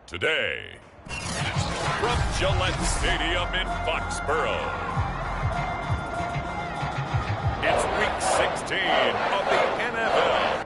today. From Gillette Stadium in Foxborough, it's Week 16 of the NFL.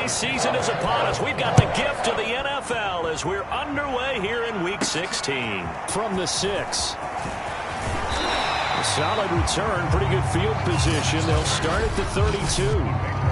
Season is upon us. We've got the gift of the NFL as we're underway here in Week 16. From the 6. A solid return, pretty good field position. They'll start at the 32.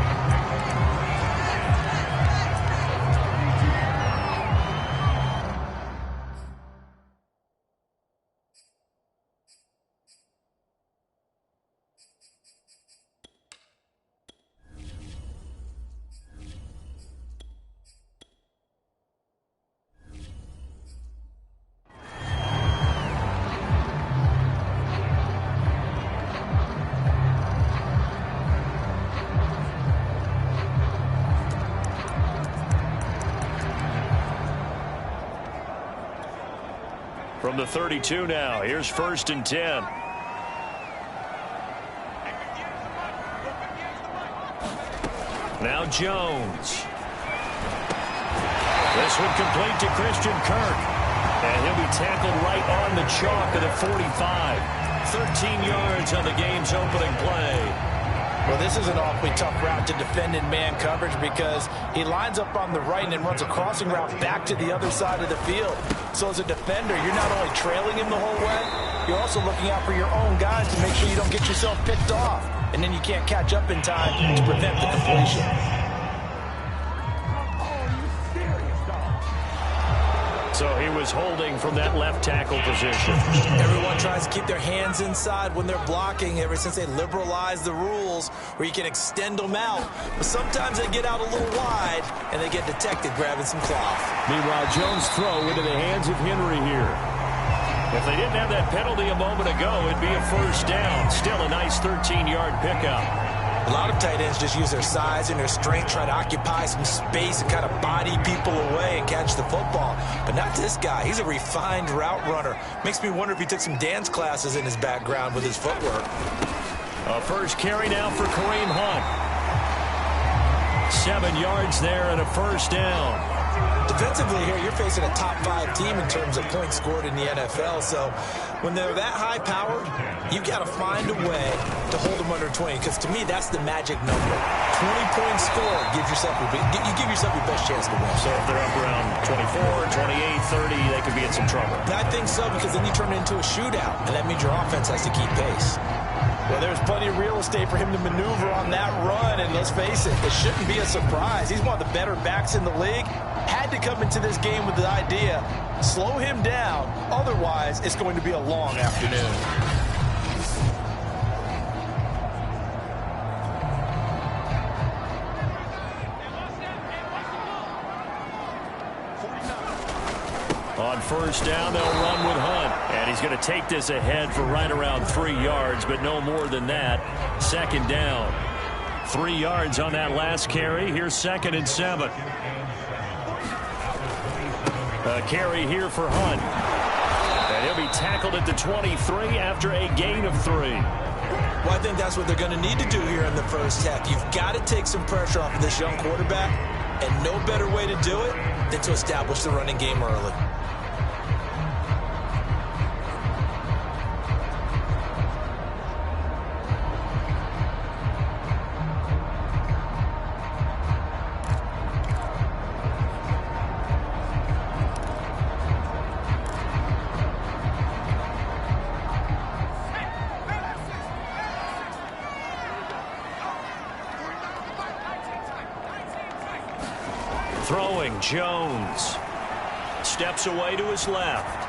From the 32 now, here's 1st and 10. Now Jones. This one complete to Christian Kirk. And he'll be tackled right on the chalk of the 45. 13 yards on the game's opening play. Well, this is an awfully tough route to defend in man coverage because he lines up on the right and then runs a crossing route back to the other side of the field. So as a defender, you're not only trailing him the whole way, you're also looking out for your own guys to make sure you don't get yourself picked off. And then you can't catch up in time to prevent the completion. So he was holding from that left tackle position. Everyone tries to keep their hands inside when they're blocking ever since they liberalized the rules where you can extend them out. But sometimes they get out a little wide and they get detected grabbing some cloth. Meanwhile, Jones' throw into the hands of Henry here. If they didn't have that penalty a moment ago, it'd be a 1st down. Still a nice 13-yard pickup. A lot of tight ends just use their size and their strength, try to occupy some space and kind of body people away and catch the football. But not this guy. He's a refined route runner. Makes me wonder if he took some dance classes in his background with his footwork. A 1st carry now for Kareem Hunt. 7 yards there and a first down. Defensively here, you're facing a top 5 team in terms of points scored in the NFL. So when they're that high-powered, you've got to find a way to hold them under 20. Because to me, that's the magic number. 20-point score gives yourself you give yourself your best chance to win. So if they're up around 24, 28, 30, they could be in some trouble. I think so, because then you turn it into a shootout, and that means your offense has to keep pace. Well, there's plenty of real estate for him to maneuver on that run, and let's face it, it shouldn't be a surprise. He's one of the better backs in the league. Had to come into this game with the idea, slow him down, otherwise it's going to be a long afternoon. On first down, they'll run with Hunt. And he's going to take this ahead for right around 3 yards, but no more than that. Second down. 3 yards on that last carry. Here's 2nd and 7. A carry here for Hunt. And he'll be tackled at the 23 after a gain of 3. Well, I think that's what they're going to need to do here in the first half. You've got to take some pressure off of this young quarterback, and no better way to do it than to establish the running game early. Throwing, Jones. Steps away to his left.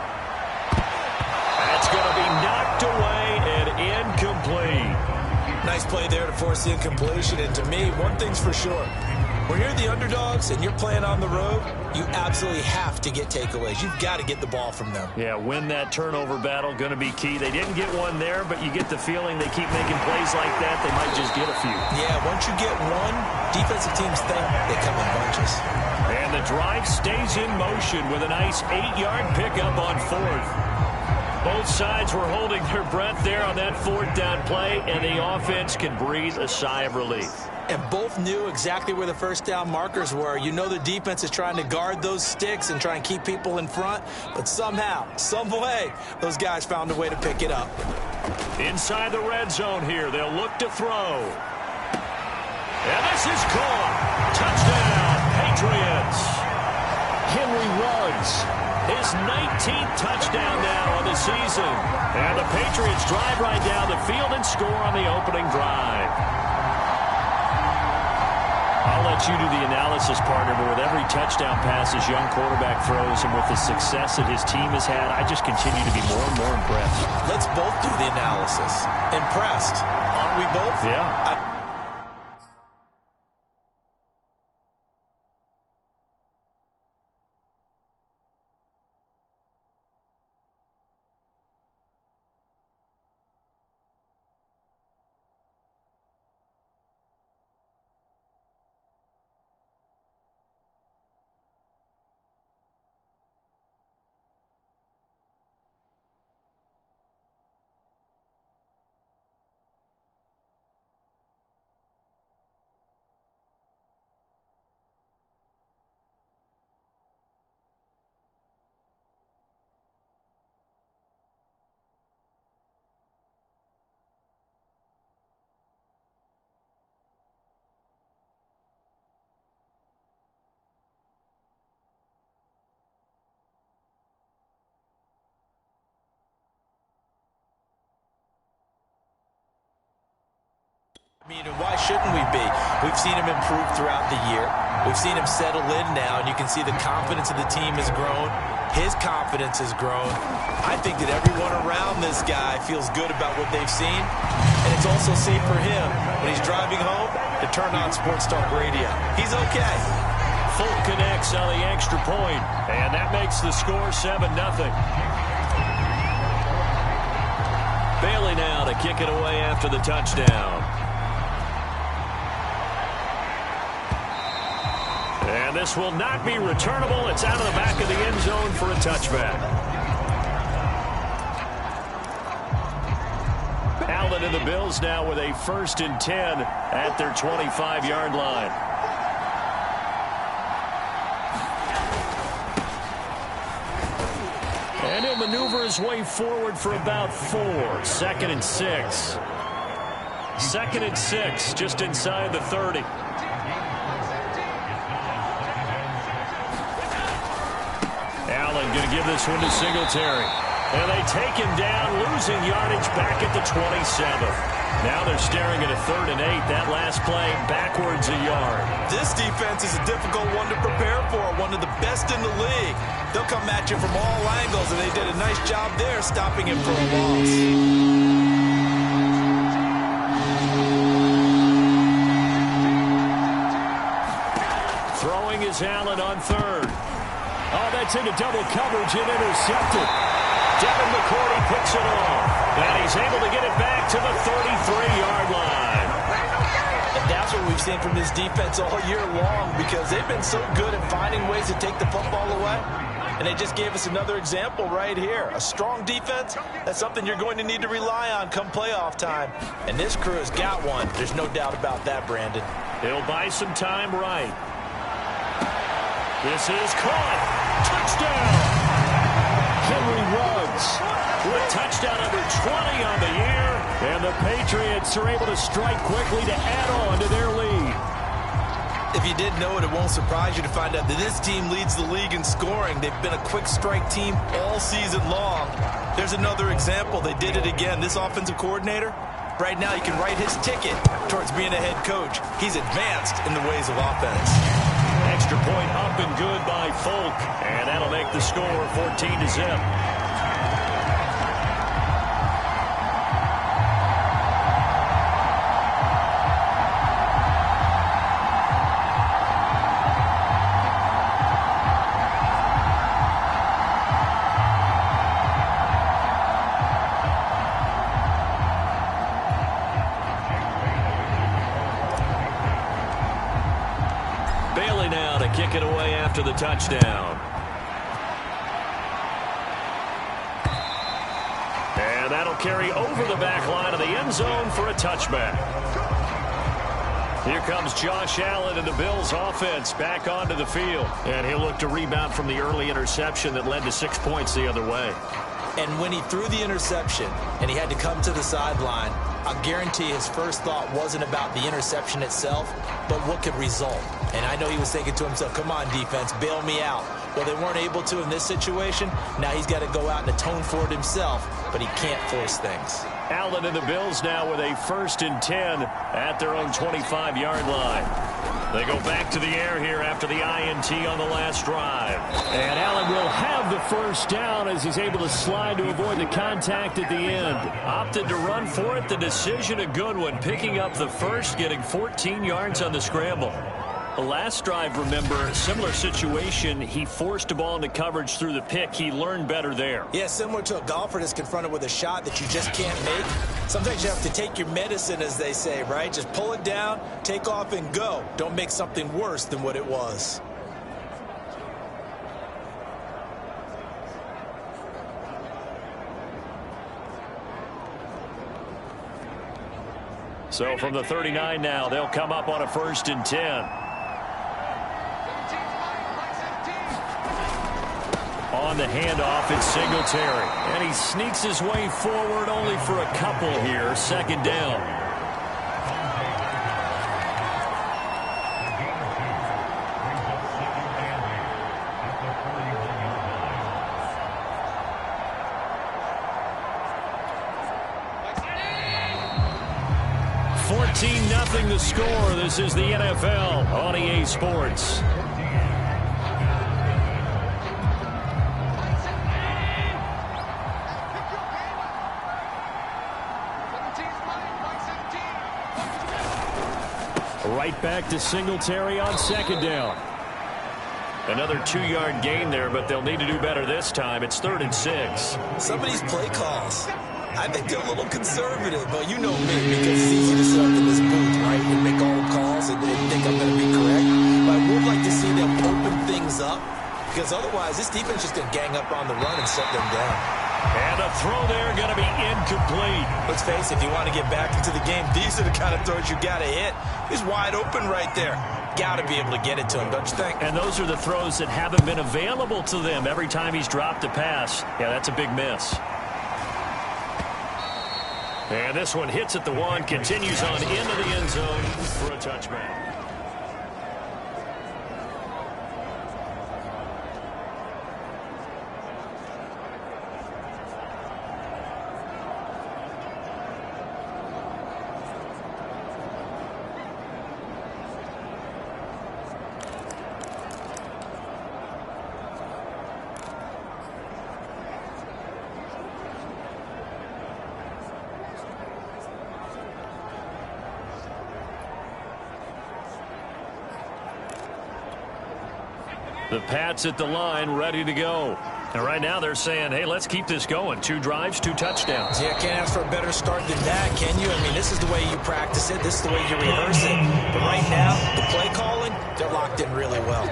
That's going to be knocked away and incomplete. Nice play there to force the incompletion. And to me, one thing's for sure. When you're the underdogs and you're playing on the road, you absolutely have to get takeaways. You've got to get the ball from them. Yeah, win that turnover battle, going to be key. They didn't get one there, but you get the feeling they keep making plays like that, they might just get a few. Yeah, once you get one, defensive teams think they come in bunches. And the drive stays in motion with a nice 8-yard pickup on 4th. Both sides were holding their breath there on that 4th down play, and the offense can breathe a sigh of relief. And both knew exactly where the first down markers were. You know the defense is trying to guard those sticks and try and keep people in front, but somehow, some way, those guys found a way to pick it up. Inside the red zone here, they'll look to throw. And this is caught. Touchdown, Patriots. Henry Ruggs, his 19th touchdown now on the season. And the Patriots drive right down the field and score on the opening drive. I'll let you do the analysis, partner, but with every touchdown pass his young quarterback throws and with the success that his team has had, I just continue to be more and more impressed. Let's both do the analysis. Impressed. Aren't we both? Yeah. I mean, why shouldn't we be? We've seen him improve throughout the year. We've seen him settle in now, and you can see the confidence of the team has grown. His confidence has grown. I think that everyone around this guy feels good about what they've seen, and it's also safe for him when he's driving home to turn on Sports Talk Radio. He's okay. Folk connects on the extra point, and that makes the score 7-0. Bailey now to kick it away after the touchdown. And this will not be returnable. It's out of the back of the end zone for a touchback. Allen and the Bills now with a 1st and 10 at their 25-yard line. maneuver his way forward for about 4. 2nd and 6. 2nd and 6, just inside the 30. Allen going to give this one to Singletary. And they take him down, losing yardage back at the 27. Now they're staring at a 3rd and 8. That last play backwards a yard. This defense is a difficult one to prepare for, one of the best in the league. They'll come at you from all angles, and they did a nice job there stopping him for a loss. Throwing is Allen on 3rd. Oh, that's into double coverage and intercepted. Devin McCourty picks it off. And he's able to get it back to the 33-yard line. And that's what we've seen from this defense all year long, because they've been so good at finding ways to take the football away. And they just gave us another example right here. A strong defense, that's something you're going to need to rely on come playoff time. And this crew has got one. There's no doubt about that, Brandon. He'll buy some time right. This is caught. Touchdown. Henry Ruggs with touchdown number 20 on the year. And the Patriots are able to strike quickly to add on to their lead. If you didn't know it, it won't surprise you to find out that this team leads the league in scoring. They've been a quick strike team all season long. There's another example. They did it again. This offensive coordinator, right now, you can write his ticket towards being a head coach. He's advanced in the ways of offense. Extra point up and good by Folk. And that'll make the score 14-0. Kick it away after the touchdown. And that'll carry over the back line of the end zone for a touchback. Here comes Josh Allen and the Bills offense back onto the field. And he'll look to rebound from the early interception that led to 6 points the other way. And when he threw the interception and he had to come to the sideline, I guarantee his first thought wasn't about the interception itself, but what could result. And I know he was thinking to himself, come on, defense, bail me out. Well, they weren't able to in this situation. Now he's got to go out and atone for it himself, but he can't force things. Allen and the Bills now with a 1st and 10 at their own 25-yard line. They go back to the air here after the INT on the last drive. And Allen will have the first down as he's able to slide to avoid the contact at the end. Opted to run for it. The decision a good one. Picking up the first, getting 14 yards on the scramble. The last drive, remember, similar situation. He forced a ball into coverage through the pick. He learned better there. Yeah, similar to a golfer that's confronted with a shot that you just can't make. Sometimes you have to take your medicine, as they say, right? Just pull it down, take off, and go. Don't make something worse than what it was. So from the 39 now, they'll come up on a 1st and 10. On the handoff, it's Singletary. And he sneaks his way forward only for a couple here. 2nd down. Nothing the score. This is the NFL on EA Sports. Right back to Singletary on 2nd down. Another 2-yard gain there, but they'll need to do better this time. It's 3rd and 6. Some of these play calls, I think they're a little conservative, but you know me, because it's easy to sit up in this booth, right, and make all the calls and think I'm going to be correct. But I would like to see them open things up, because otherwise this defense is just going to gang up on the run and shut them down. And the throw there going to be incomplete. Let's face it, if you want to get back into the game, these are the kind of throws you got to hit. He's wide open right there. Got to be able to get it to him, don't you think? And those are the throws that haven't been available to them every time he's dropped a pass. Yeah, that's a big miss. And this one hits at the one, continues on into the end zone for a touchback. The Pats at the line, ready to go. And right now they're saying, hey, let's keep this going. 2 drives, 2 touchdowns. Yeah, can't ask for a better start than that, can you? I mean, this is the way you practice it. This is the way you rehearse it. But right now, the play calling, they're locked in really well.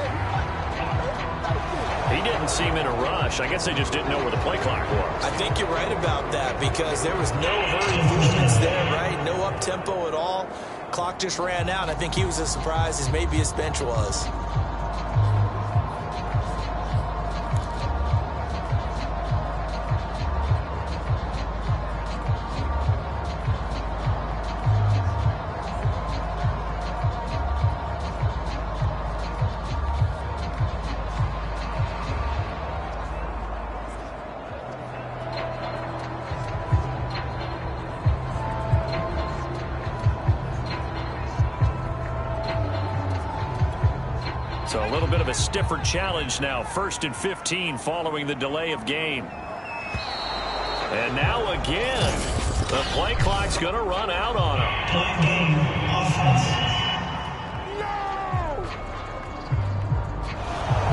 He didn't seem in a rush. I guess they just didn't know where the play clock was. I think you're right about that because there was no hurry movements there, right? No up-tempo at all. Clock just ran out. I think he was as surprised as maybe his bench was. So a little bit of a stiffer challenge now. 1st and 15 following the delay of game. And now again, the play clock's going to run out on him.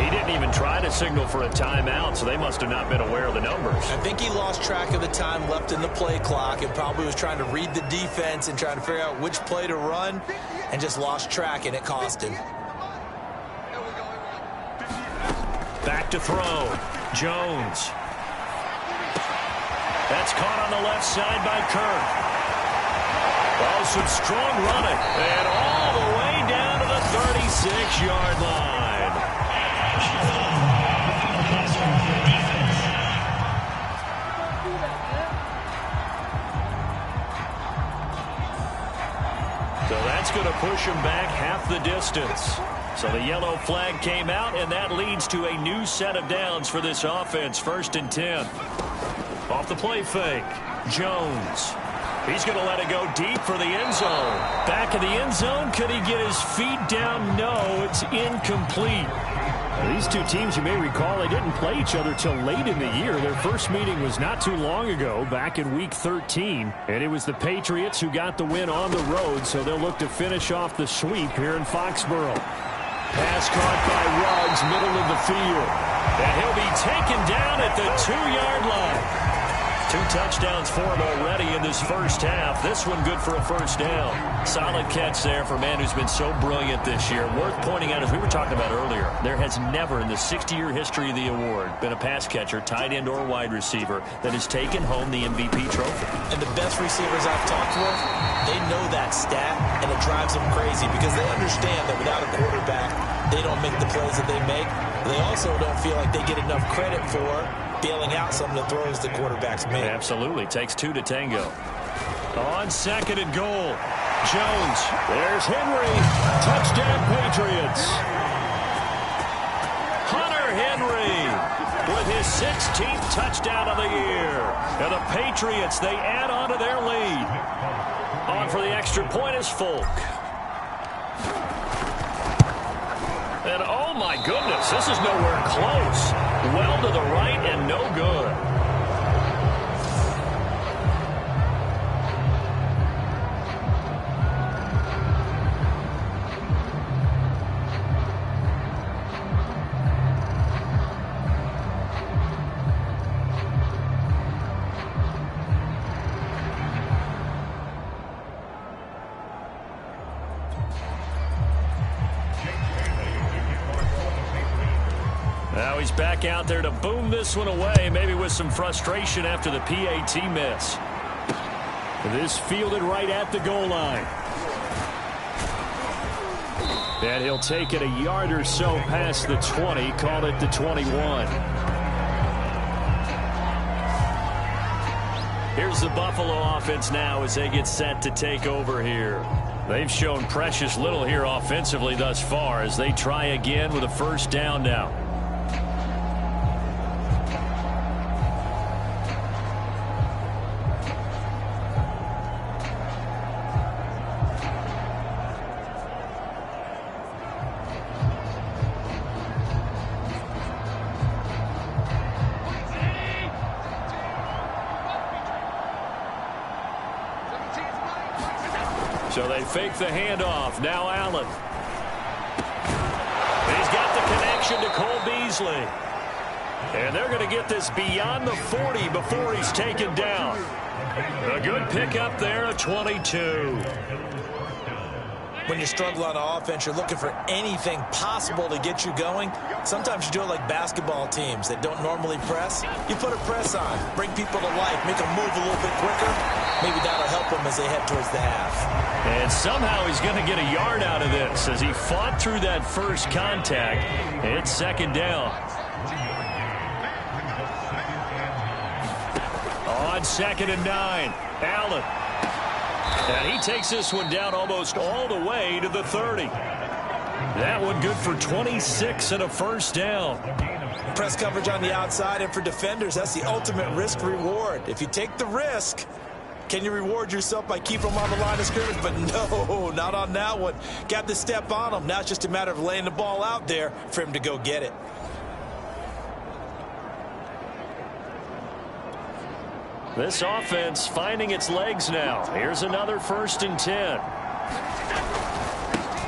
He didn't even try to signal for a timeout, so they must have not been aware of the numbers. I think he lost track of the time left in the play clock and probably was trying to read the defense and trying to figure out which play to run and just lost track, and it cost him. Back to throw. Jones. That's caught on the left side by Kirk. Oh, some strong running. And all the way down to the 36-yard line. So that's going to push him back half the distance. So the yellow flag came out, and that leads to a new set of downs for this offense. 1st and 10. Off the play fake. Jones. He's going to let it go deep for the end zone. Back of the end zone. Could he get his feet down? No, it's incomplete. These two teams, you may recall, they didn't play each other till late in the year. Their first meeting was not too long ago, back in Week 13. And it was the Patriots who got the win on the road, so they'll look to finish off the sweep here in Foxborough. Pass caught by Ruggs, middle of the field. And he'll be taken down at the 2-yard line. 2 touchdowns for him already in this first half. This one good for a first down. Solid catch there for a man who's been so brilliant this year. Worth pointing out, as we were talking about earlier, there has never in the 60-year history of the award been a pass catcher, tight end, or wide receiver that has taken home the MVP trophy. And the best receivers I've talked with, they know that stat, and it drives them crazy because they understand that without a quarterback, they don't make the plays that they make. They also don't feel like they get enough credit for bailing out some of the throws the quarterbacks make. Absolutely. Takes 2 to tango. On 2nd and goal. Jones. There's Henry. Touchdown, Patriots. Hunter Henry with his 16th touchdown of the year. And the Patriots, they add on to their lead. On for the extra point is Folk. And oh my goodness, this is nowhere close. Well to the right and no good. Now he's back out there to boom this one away, maybe with some frustration after the PAT miss. This fielded right at the goal line. And he'll take it a yard or so past the 20, call it the 21. Here's the Buffalo offense now as they get set to take over here. They've shown precious little here offensively thus far as they try again with a first down now. So they fake the handoff. Now Allen. He's got the connection to Cole Beasley. And they're going to get this beyond the 40 before he's taken down. A good pickup there, a 22. When you struggle on offense, you're looking for anything possible to get you going. Sometimes you do it like basketball teams that don't normally press. You put a press on, bring people to life, make them move a little bit quicker. Maybe that'll help them as they head towards the half. And somehow he's going to get a yard out of this as he fought through that first contact. It's second down. On 2nd and 9, Allen. And he takes this one down almost all the way to the 30. That one good for 26 and a first down. Press coverage on the outside, and for defenders, that's the ultimate risk-reward. If you take the risk, can you reward yourself by keeping them on the line of scrimmage? But no, not on that one. Got the step on him. Now it's just a matter of laying the ball out there for him to go get it. This offense finding its legs now. Here's another 1st and 10.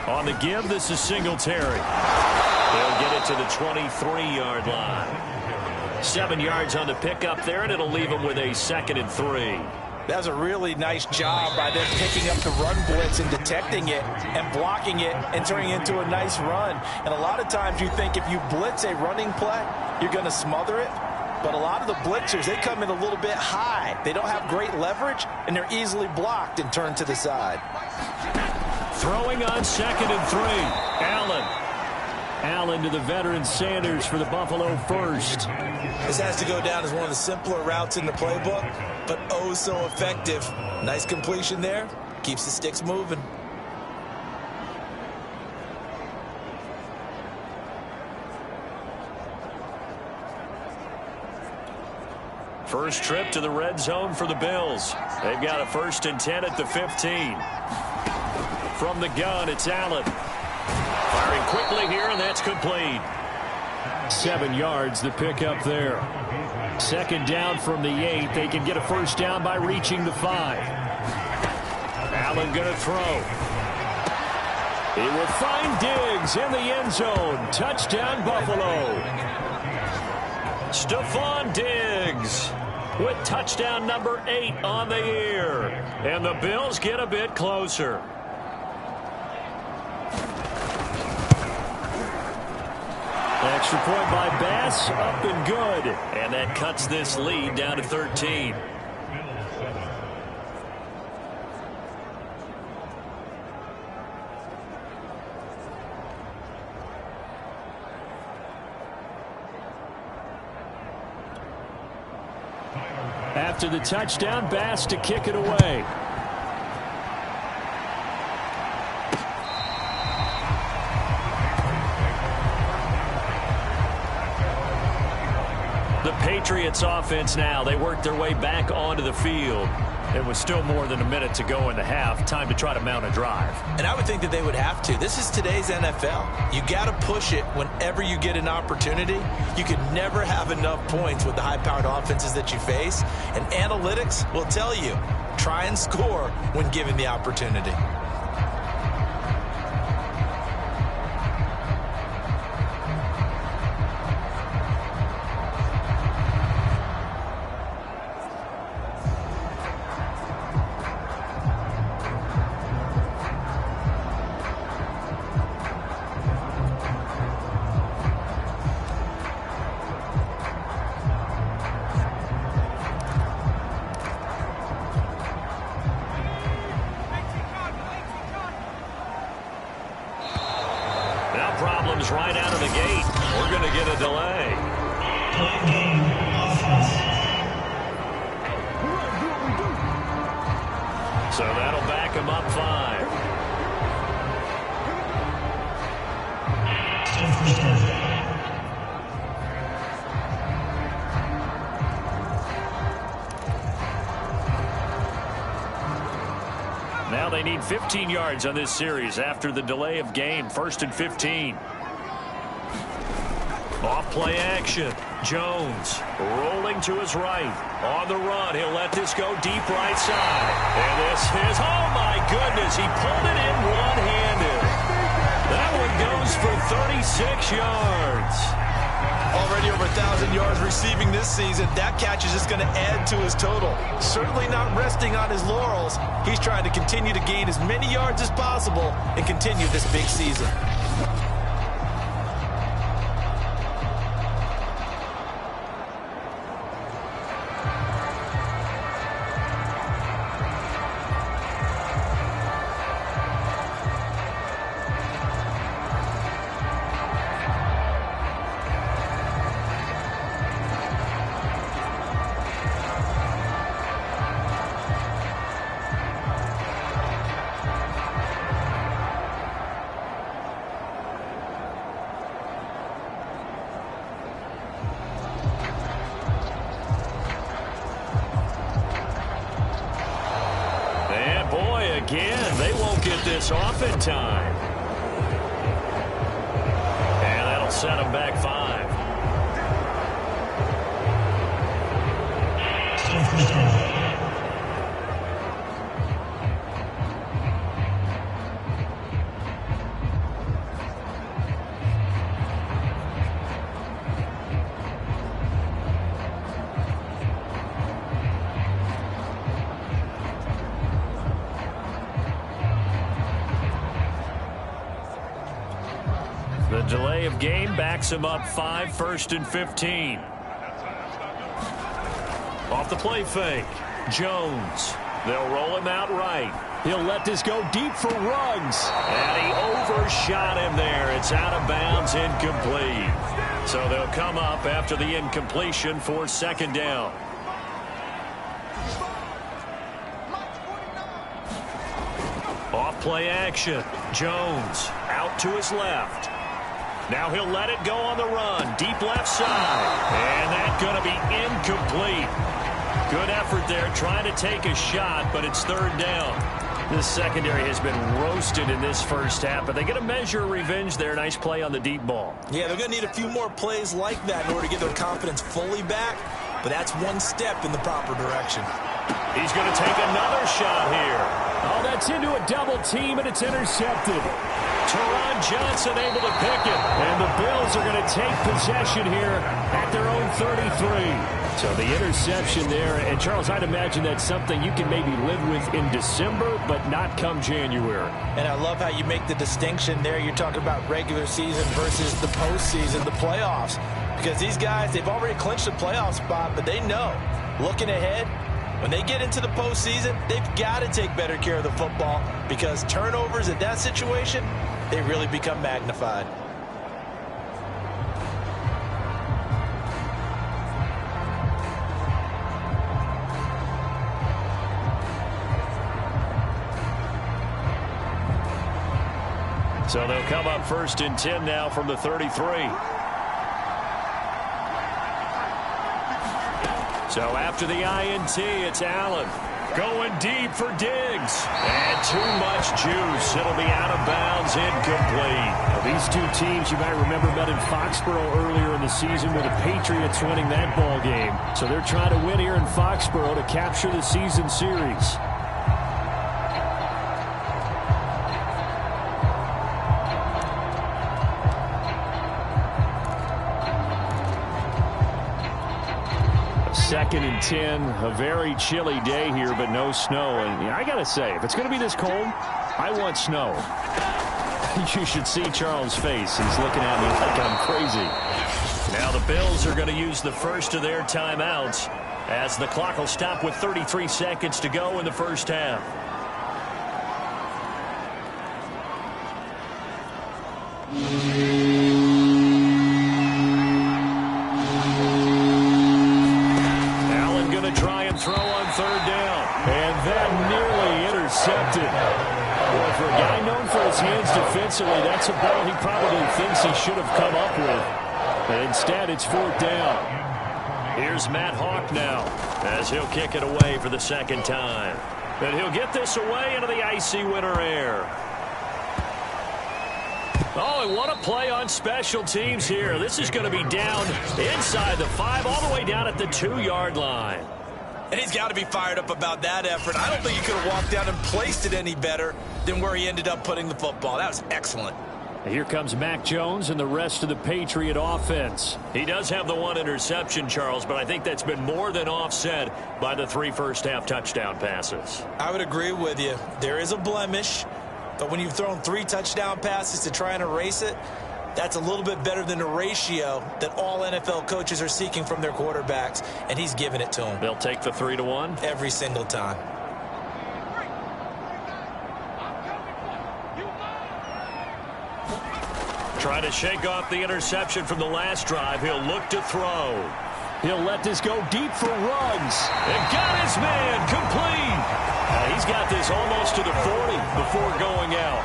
On the give, this is Singletary. They'll get it to the 23-yard line. 7 yards on the pickup there, and it'll leave them with a 2nd and 3. That was a really nice job by them picking up the run blitz and detecting it and blocking it and turning it into a nice run. And a lot of times you think if you blitz a running play, you're going to smother it. But a lot of the blitzers, they come in a little bit high. They don't have great leverage, and they're easily blocked and turned to the side. Throwing on 2nd and 3, Allen. Allen to the veteran Sanders for the Buffalo first. This has to go down as one of the simpler routes in the playbook, but oh so effective. Nice completion there. Keeps the sticks moving. First trip to the red zone for the Bills. They've got a 1st and 10 at the 15. From the gun, it's Allen. Firing quickly here, and that's complete. 7 yards, the pickup there. 2nd down from the 8. They can get a first down by reaching the 5. Allen going to throw. He will find Diggs in the end zone. Touchdown, Buffalo. Stephon Diggs with touchdown number 8 on the year. And the Bills get a bit closer. Extra point by Bass, up and good. And that cuts this lead down to 13. After the touchdown, Bass to kick it away. The Patriots offense now, they work their way back onto the field. It was still more than a minute to go in the half. Time to try to mount a drive. And I would think that they would have to. This is today's NFL. You got to push it whenever you get an opportunity. You can never have enough points with the high-powered offenses that you face. And analytics will tell you, try and score when given the opportunity. him up 5. Now they need 15 yards on this series after the delay of game. 1st and 15. Off play action. Jones rolling to his right. On the run. He'll let this go deep right side. And this is, oh my goodness, he pulled it in one-handed. That one goes for 36 yards. Already over 1,000 yards receiving this season. That catch is just going to add to his total. Certainly not resting on his laurels. He's trying to continue to gain as many yards as possible and continue this big season. Again, they won't get this off in time. And that'll set them back 5. The delay of game backs him up 5, 1st and 15. Off the play fake. Jones. They'll roll him out right. He'll let this go deep for Ruggs. And he overshot him there. It's out of bounds, incomplete. So they'll come up after the incompletion for 2nd down. Off play action. Jones out to his left. Now he'll let it go on the run. Deep left side. And that's going to be incomplete. Good effort there trying to take a shot, but it's 3rd down. This secondary has been roasted in this first half, but they get a measure of revenge there. Nice play on the deep ball. Yeah, they're going to need a few more plays like that in order to get their confidence fully back, but that's one step in the proper direction. He's going to take another shot here. Oh, that's into a double team, and it's intercepted. Teron Johnson able to pick it. And the Bills are going to take possession here at their own 33. So the interception there. And, Charles, I'd imagine that's something you can maybe live with in December, but not come January. And I love how you make the distinction there. You're talking about regular season versus the postseason, the playoffs. Because these guys, they've already clinched a playoff spot, but they know, looking ahead, when they get into the postseason, they've got to take better care of the football because turnovers in that situation, they really become magnified. So they'll come up 1st and 10 now from the 33. So after the INT, it's Allen going deep for Diggs. And too much juice. It'll be out of bounds, incomplete. Now, these two teams, you might remember, met in Foxborough earlier in the season with the Patriots winning that ball game. So they're trying to win here in Foxborough to capture the season series. Second and 10, a very chilly day here, but no snow. And I got to say, if it's going to be this cold, I want snow. You should see Charles' face. He's looking at me like I'm crazy. Now the Bills are going to use the first of their timeouts as the clock will stop with 33 seconds to go in the first half. Throw on 3rd down. And that nearly intercepted. defensively, that's a ball he probably thinks he should have come up with. But instead, it's 4th down. Here's Matt Hawk now as he'll kick it away for the second time. And he'll get this away into the icy winter air. Oh, and what a play on special teams here. This is going to be down inside the 5, all the way down at the 2-yard line. And he's got to be fired up about that effort. I don't think he could have walked down and placed it any better than where he ended up putting the football. That was excellent. Here comes Mac Jones and the rest of the Patriot offense. He does have the 1 interception, Charles, but I think that's been more than offset by the 3 first-half touchdown passes. I would agree with you. There is a blemish, but when you've thrown 3 touchdown passes to try and erase it, that's a little bit better than the ratio that all NFL coaches are seeking from their quarterbacks, and he's giving it to them. They'll take the 3-1? Every single time. Trying to shake off the interception from the last drive. He'll look to throw. He'll let this go deep for Ruggs. And got his man complete. He's got this almost to the 40 before going out.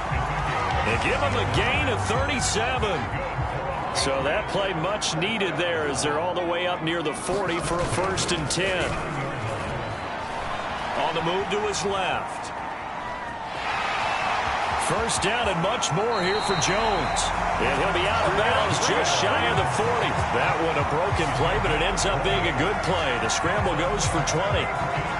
They give him a gain of 37. So that play much needed there as they're all the way up near the 40 for a 1st and 10. On the move to his left. 1st down and much more here for Jones. And he'll be out of bounds just shy of the 40. That one a broken play, but it ends up being a good play. The scramble goes for 20.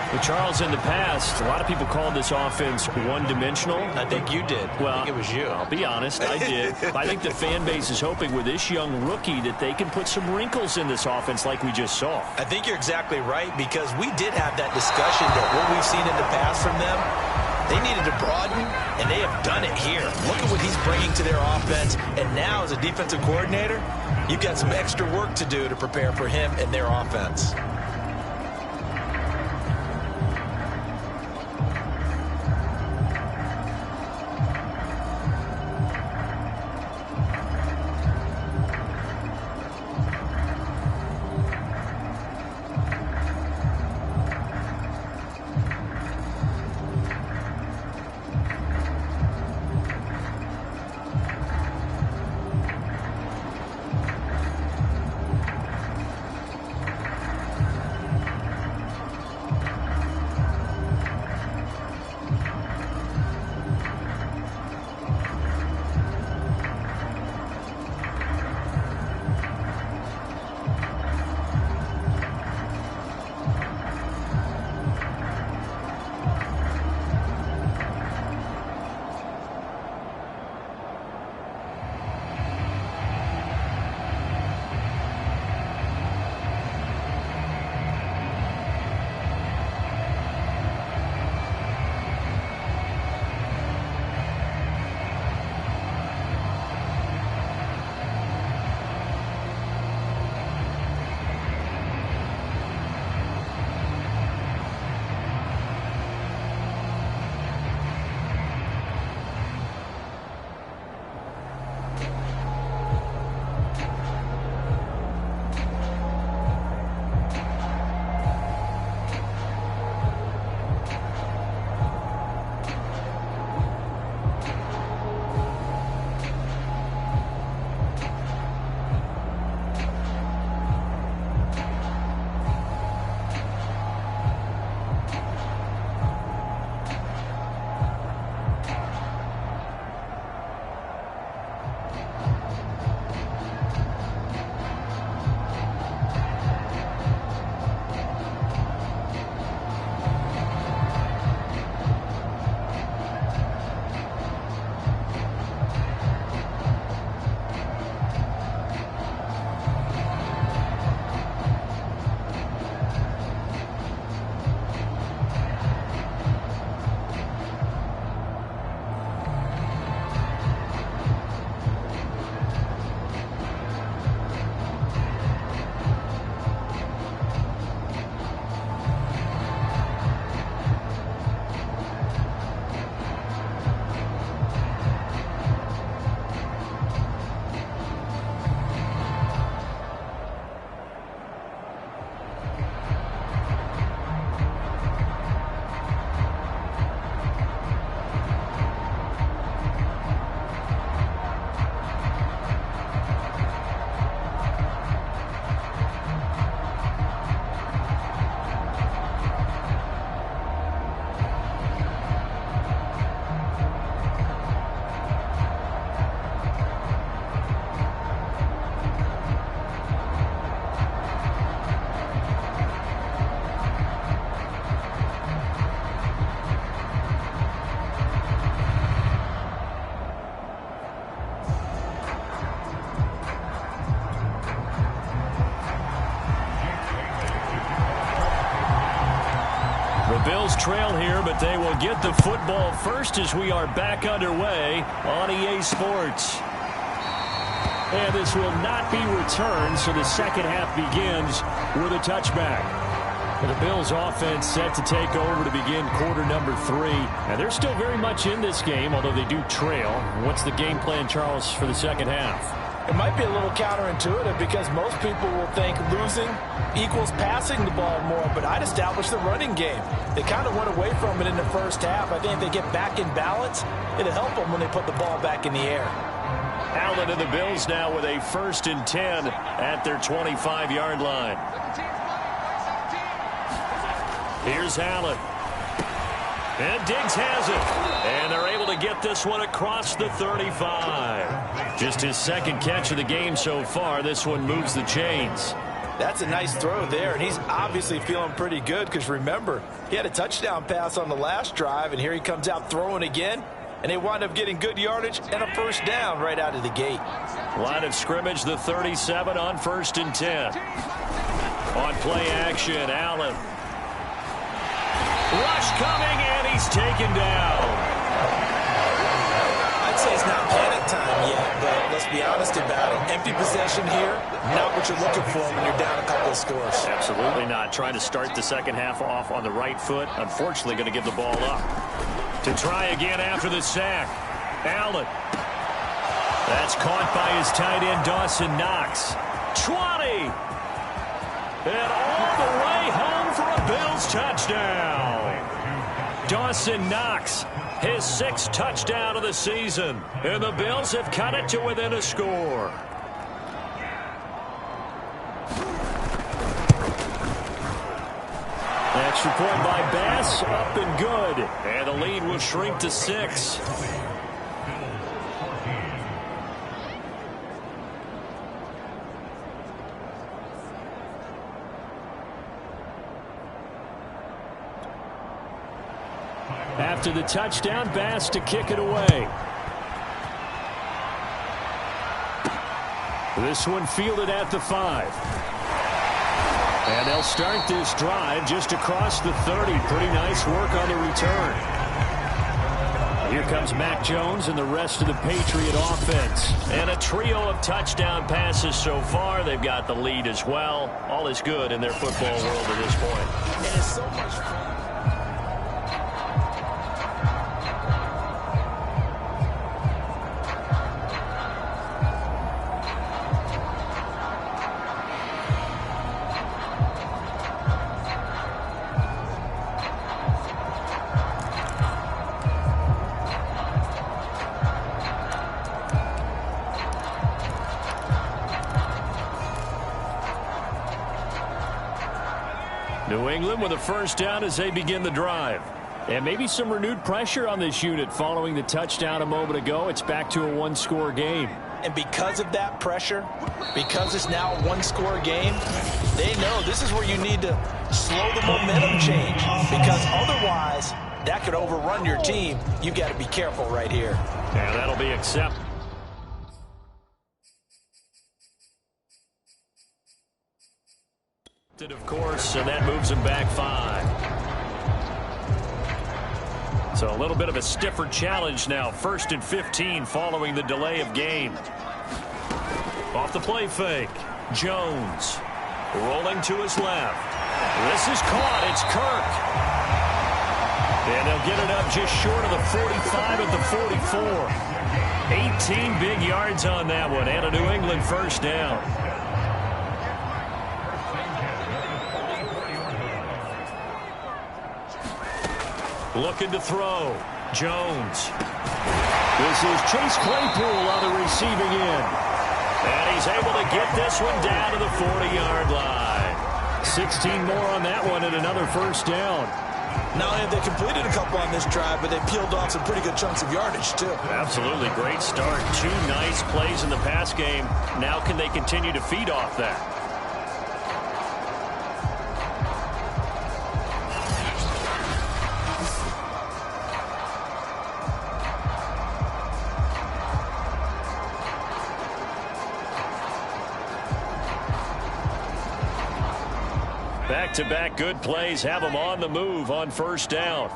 Well, Charles, in the past, a lot of people called this offense one-dimensional. I think you did. Well, I think it was you. I'll be honest, I did. I think the fan base is hoping with this young rookie that they can put some wrinkles in this offense like we just saw. I think you're exactly right, because we did have that discussion that what we've seen in the past from them, they needed to broaden, and they have done it here. Look at what he's bringing to their offense, and now as a defensive coordinator, you've got some extra work to do to prepare for him and their offense. The Bills trail here, but they will get the football first as we are back underway on EA Sports. And this will not be returned, so the second half begins with a touchback. And the Bills offense set to take over to begin quarter number 3. And they're still very much in this game, although they do trail. What's the game plan, Charles, for the second half? It might be a little counterintuitive because most people will think losing equals passing the ball more, but I'd establish the running game. They kind of went away from it in the first half. I think if they get back in balance, it'll help them when they put the ball back in the air. Allen and the Bills now with a 1st and 10 at their 25-yard line. Here's Allen. And Diggs has it. And they're able to get this one across the 35. Just his second catch of the game so far. This one moves the chains. That's a nice throw there, and he's obviously feeling pretty good because, remember, he had a touchdown pass on the last drive, and here he comes out throwing again, and they wind up getting good yardage and a 1st down right out of the gate. Line of scrimmage, the 37 on 1st and 10. On play action, Allen. Rush coming, and he's taken down. I'd say it's not panic time yet, but let's be honest about it. Empty possession here, not what you're looking for when you're down a couple of scores. Absolutely not. Trying to start the second half off on the right foot. Unfortunately, going to give the ball up. To try again after the sack. Allen. That's caught by his tight end, Dawson Knox. 20. And all the way home for a Bills touchdown. Dawson Knox, his 6th touchdown of the season. And the Bills have cut it to within a score. Extra point by Bass, up and good. And the lead will shrink to 6. After the touchdown, Bass to kick it away. This one fielded at the 5. And they'll start this drive just across the 30. Pretty nice work on the return. Here comes Mac Jones and the rest of the Patriot offense. And a trio of touchdown passes so far. They've got the lead as well. All is good in their football world at this point. And it's so much fun. New England with a 1st down as they begin the drive. And maybe some renewed pressure on this unit following the touchdown a moment ago. It's back to a 1-score game. And because of that pressure, because it's now a 1-score game, they know this is where you need to slow the momentum change. Because otherwise, that could overrun your team. You got to be careful right here. And that'll be accepted. Of course, and that moves him back 5. So a little bit of a stiffer challenge now. 1st and 15 following the delay of game. Off the play fake. Jones rolling to his left. This is caught. It's Kirk. And they'll get it up just short of the 45 at the 44. 18 big yards on that one, and a New England 1st down. Looking to throw. Jones. This is Chase Claypool on the receiving end. And he's able to get this one down to the 40-yard line. 16 more on that one and another 1st down. Not only have they completed a couple on this drive, but they peeled off some pretty good chunks of yardage, too. Absolutely. Great start. 2 nice plays in the pass game. Now can they continue to feed off that? Back-to-back good plays have them on the move on first down.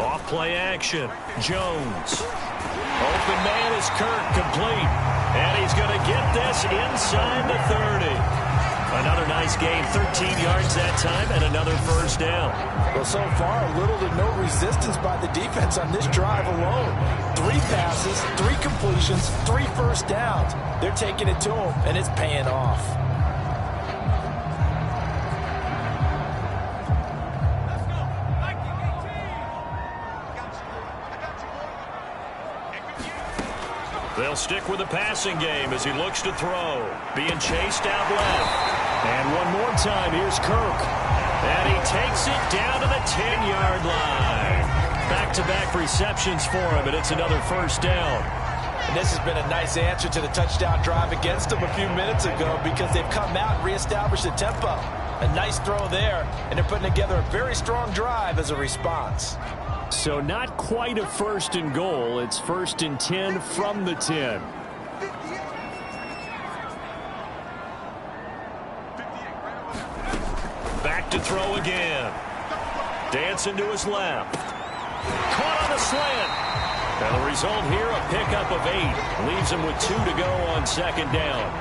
Off play action. Jones. Open man is Kirk, complete. And he's going to get this inside the 30. Another nice game, 13 yards that time, and another first down. Well, so far, little to no resistance by the defense on this drive alone. 3 passes, 3 completions, 3 first downs. They're taking it to them, and it's paying off. They'll stick with the passing game as he looks to throw. Being chased out left. And one more time, here's Kirk. And he takes it down to the 10-yard line. Back-to-back receptions for him, and it's another first down. And this has been a nice answer to the touchdown drive against them a few minutes ago because they've come out and reestablished the tempo. A nice throw there, and they're putting together a very strong drive as a response. So not quite a first and goal. It's first and 10 from the 10. Back to throw again. Dancing to his left. Caught on the slant. And the result here, a pickup of 8. Leaves him with 2 to go on second down.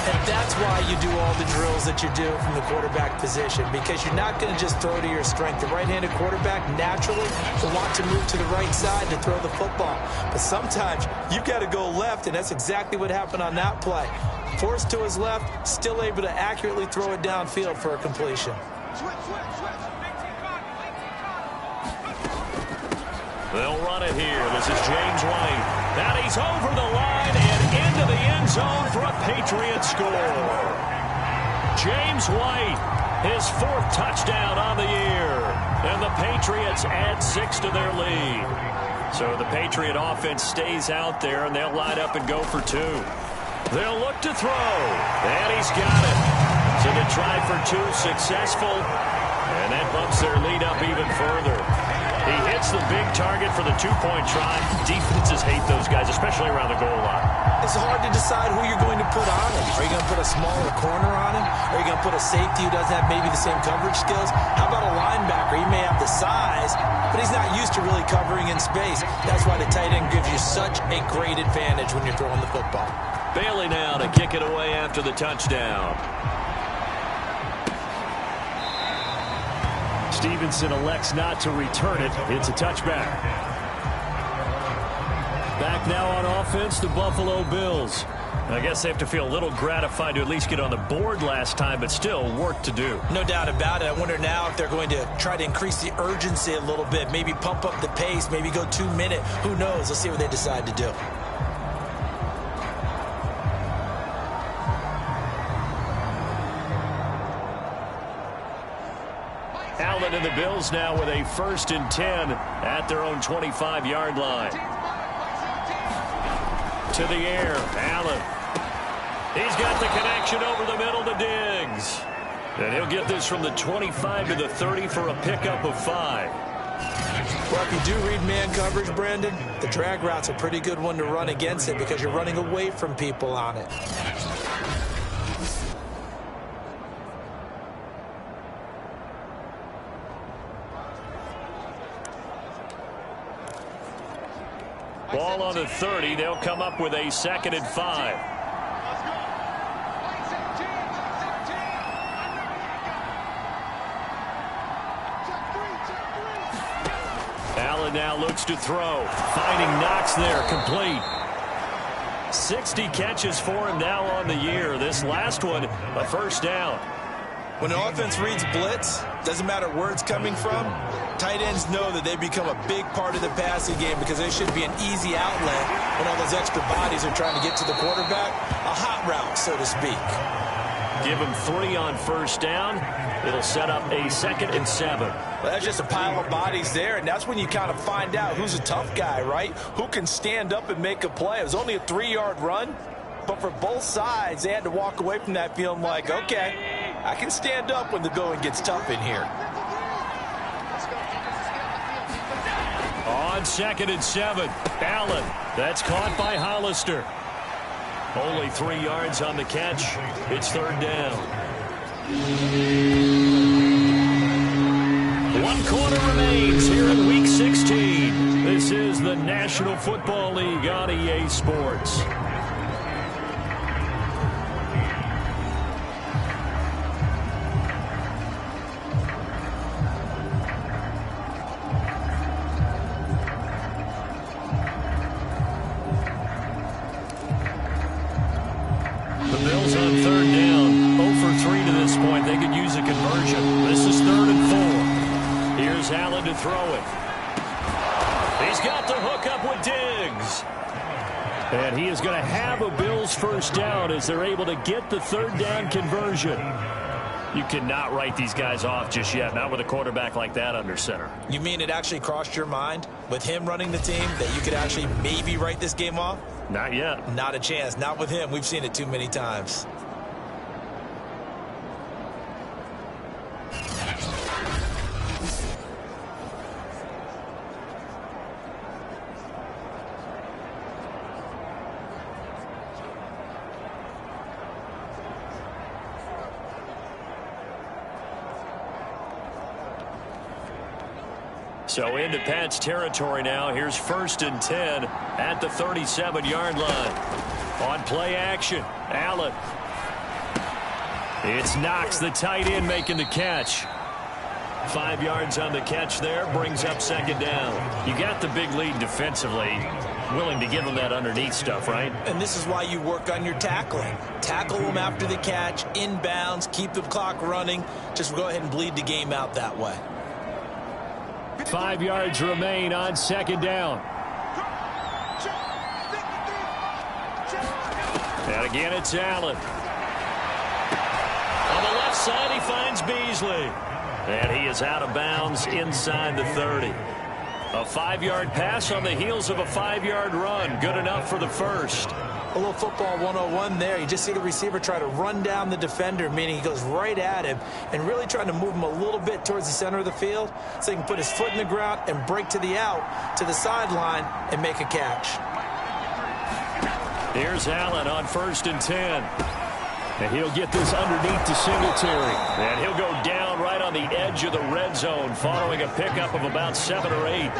And that's why you do all the drills that you do from the quarterback position, because you're not going to just throw to your strength. The right-handed quarterback naturally will want to move to the right side to throw the football. But sometimes you've got to go left, and that's exactly what happened on that play. Forced to his left, still able to accurately throw it downfield for a completion. They'll run it here. This is James White. And he's over the line and into the end zone for a Patriots score. James White, his 4th touchdown on the year. And the Patriots add 6 to their lead. So the Patriot offense stays out there, and they'll line up and go for 2. They'll look to throw. And he's got it. So the try for 2 successful. And that bumps their lead up even further. He hits the big target for the 2-point try. Defenses hate those guys, especially around the goal line. It's hard to decide who you're going to put on him. Are you going to put a smaller corner on him? Are you going to put a safety who doesn't have maybe the same coverage skills? How about a linebacker? He may have the size, but he's not used to really covering in space. That's why the tight end gives you such a great advantage when you're throwing the football. Bailey now to kick it away after the touchdown. Stevenson elects not to return it. It's a touchback. Back now on offense, the Buffalo Bills. I guess they have to feel a little gratified to at least get on the board last time, but still work to do. No doubt about it. I wonder now if they're going to try to increase the urgency a little bit, maybe pump up the pace, maybe go 2-minute. Who knows? Let's see what they decide to do. Allen and the Bills now with a 1st and 10 at their own 25-yard line. To the air, Allen. He's got the connection over the middle to Diggs. And he'll get this from the 25 to the 30 for a pickup of 5. Well, if you do read man coverage, Brandon, the drag route's a pretty good one to run against it because you're running away from people on it. Ball on the 30. They'll come up with a 2nd and 5. Allen now looks to throw. Finding Knox there, complete. 60 catches for him now on the year. This last one, a first down. When an offense reads blitz, doesn't matter where it's coming from, tight ends know that they become a big part of the passing game because they should be an easy outlet when all those extra bodies are trying to get to the quarterback. A hot route, so to speak. Give him 3 on first down. It'll set up a 2nd and 7. Well, that's just a pile of bodies there, and that's when you kind of find out who's a tough guy, right? Who can stand up and make a play. It was only a 3-yard run, but for both sides, they had to walk away from that feeling like, okay, I can stand up when the going gets tough in here. On 2nd and 7, Allen. That's caught by Hollister. Only 3 yards on the catch. It's third down. 1 quarter remains here in Week 16. This is the National Football League on EA Sports. The Bills on third down. 0 for 3 to this point. They could use a conversion. This is 3rd and 4. Here's Allen to throw it. He's got the hook up with Diggs. And he is going to have a Bills first down as they're able to get the third down conversion. You cannot write these guys off just yet, not with a quarterback like that under center. You mean it actually crossed your mind with him running the team that you could actually maybe write this game off? Not yet. Not a chance. Not with him. We've seen it too many times. So into Pat's territory now. Here's 1st and 10 at the 37-yard line. On play action, Allen. It's Knox, the tight end, making the catch. 5 yards on the catch there, brings up 2nd down. You got the big lead defensively. Willing to give them that underneath stuff, right? And this is why you work on your tackling. Tackle them after the catch, inbounds, keep the clock running. Just go ahead and bleed the game out that way. 5 yards remain on 2nd down. And again, it's Allen. On the left side, he finds Beasley. And he is out of bounds inside the 30. A 5-yard pass on the heels of a 5-yard run. Good enough for the first. A little football 101 there. You just see the receiver try to run down the defender, meaning he goes right at him and really trying to move him a little bit towards the center of the field so he can put his foot in the ground and break to the out, to the sideline, and make a catch. Here's Allen on 1st and 10. And he'll get this underneath to Singletary. And he'll go down right on the edge of the red zone following a pickup of about 7 or 8.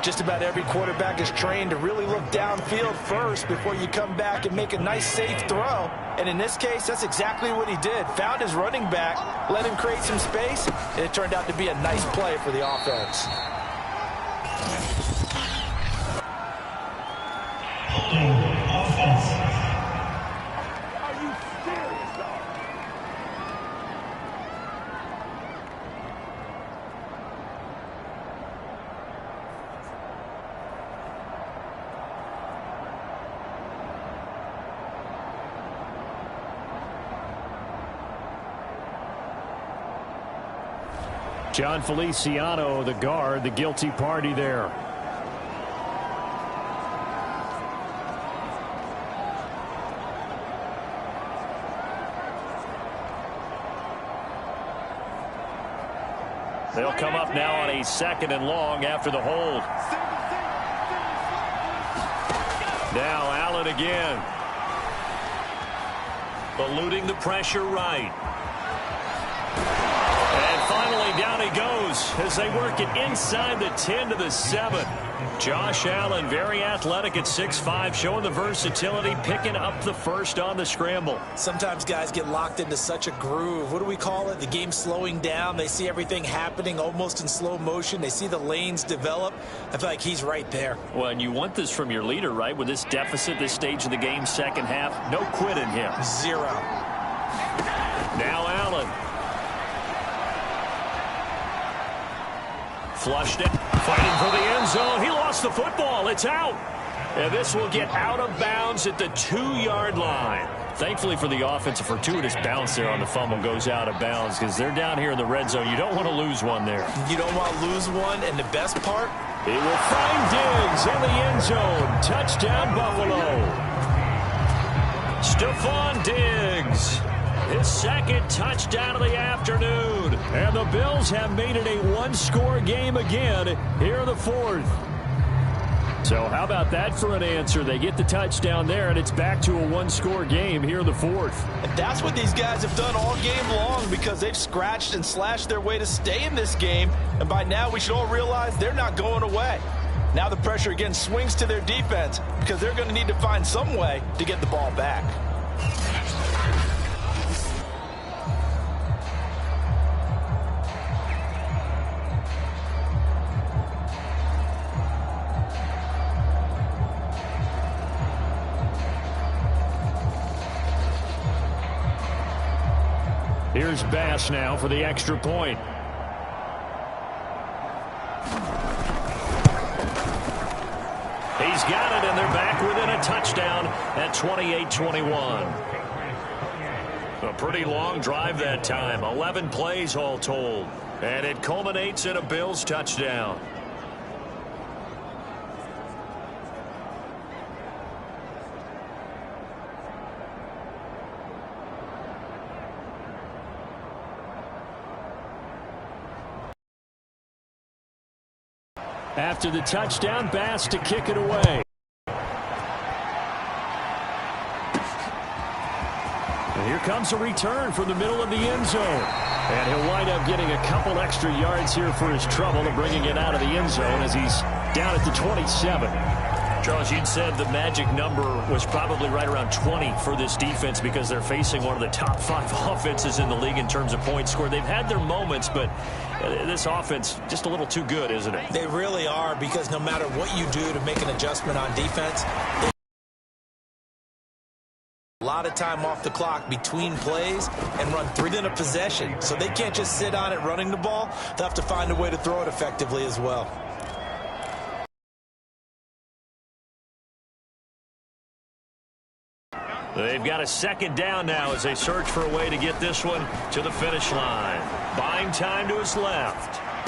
Just about every quarterback is trained to really look downfield first before you come back and make a nice, safe throw. And in this case, that's exactly what he did. Found his running back, let him create some space, and it turned out to be a nice play for the offense. John Feliciano, the guard, the guilty party there. They'll come up now on a 2nd and long after the hold. Now Allen again. Eluding the pressure right. Finally, down he goes as they work it inside the 10 to the 7. Josh Allen, very athletic at 6'5", showing the versatility, picking up the first on the scramble. Sometimes guys get locked into such a groove. What do we call it? The game slowing down. They see everything happening almost in slow motion. They see the lanes develop. I feel like he's right there. Well, and you want this from your leader, right? With this deficit, this stage of the game, second half, no quit in him. 0. Now Allen. Flushed it, fighting for the end zone. He lost the football. It's out. And this will get out of bounds at the 2-yard line. Thankfully for the offense, a fortuitous bounce there on the fumble goes out of bounds because they're down here in the red zone. You don't want to lose one there. You don't want to lose one, and the best part? He will find Diggs in the end zone. Touchdown, Buffalo. Stephon Diggs. His 2nd touchdown of the afternoon. And the Bills have made it a one-score game again here in the 4th. So how about that for an answer? They get the touchdown there, and it's back to a one-score game here in the fourth. And that's what these guys have done all game long because they've scratched and slashed their way to stay in this game. And by now, we should all realize they're not going away. Now the pressure again swings to their defense because they're going to need to find some way to get the ball back. Here's Bass now for the extra point. He's got it, and they're back within a touchdown at 28-21. A pretty long drive that time, 11 plays all told. And it culminates in a Bills touchdown. After the touchdown, Bass to kick it away. And here comes a return from the middle of the end zone. And he'll wind up getting a couple extra yards here for his trouble and bringing it out of the end zone as he's down at the 27. Charles, you'd said the magic number was probably right around 20 for this defense because they're facing one of the top 5 offenses in the league in terms of points scored. They've had their moments, but this offense just a little too good, isn't it? They really are, because no matter what you do to make an adjustment on defense, a lot of time off the clock between plays and run 3 in a possession. So they can't just sit on it running the ball. They'll have to find a way to throw it effectively as well. They've got a second down now as they search for a way to get this one to the finish line. Buying time to his left.